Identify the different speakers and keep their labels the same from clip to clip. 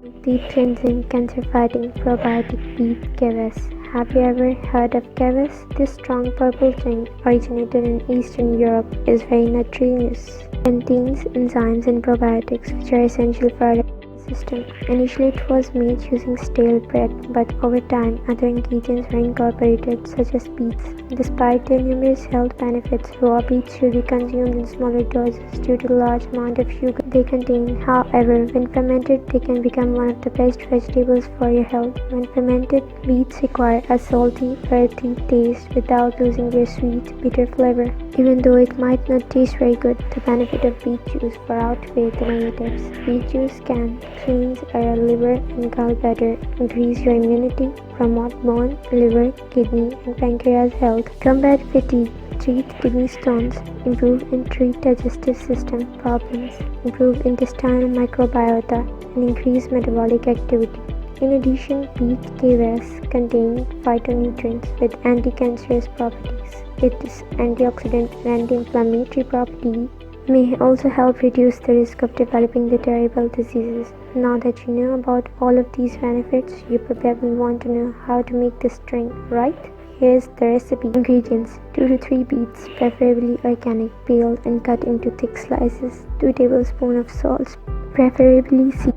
Speaker 1: Deep cleansing, cancer-fighting probiotic beet kavas. Have you ever heard of kavas? This strong purple drink, originated in Eastern Europe, is very nutritious. It contains enzymes and probiotics which are essential for our system. Initially, it was made using stale bread, but over time, other ingredients were incorporated, such as beets. Despite their numerous health benefits, raw beets should be consumed in smaller doses due to the large amount of sugar they contain. However, when fermented, they can become one of the best vegetables for your health. When fermented, beets require a salty, earthy taste without losing their sweet, bitter flavor. Even though it might not taste very good, the benefit of beet juice far outweighs the negatives. Beet juice can cleanse our liver and gallbladder, increase your immunity, promote bone, liver, kidney, and pancreas health, combat fatigue, treat kidney stones, improve and treat digestive system problems, improve intestinal microbiota, and increase metabolic activity. In addition, beet kavas contain phytonutrients with anti-cancerous properties. Its antioxidant and anti-inflammatory property may also help reduce the risk of developing the terrible diseases. Now that you know about all of these benefits, you probably want to know how to make this drink, right? Here's the recipe. Ingredients: 2 to 3 beets, preferably organic, peeled and cut into thick slices. 2 tablespoons of salt, preferably sea.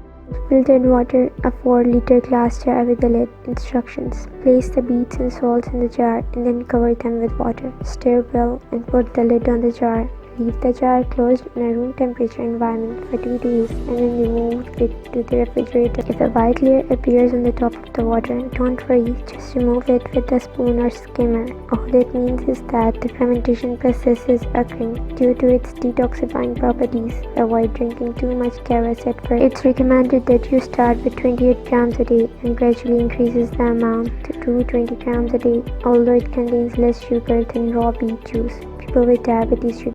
Speaker 1: Filtered water, a 4-liter glass jar with a lid. Instructions: place the beets and salt in the jar and then cover them with water. Stir well and put the lid on the jar. Leave the jar closed in a room temperature environment for 2 days and then remove it to the refrigerator. If a white layer appears on the top of the water, don't worry, just remove it with a spoon or skimmer. All it means is that the fermentation process is occurring. Due to its detoxifying properties, avoid drinking too much kavas at first. It's recommended that you start with 28 grams a day and gradually increases the amount to 220 grams a day, although it contains less sugar than raw beet juice. People with diabetes should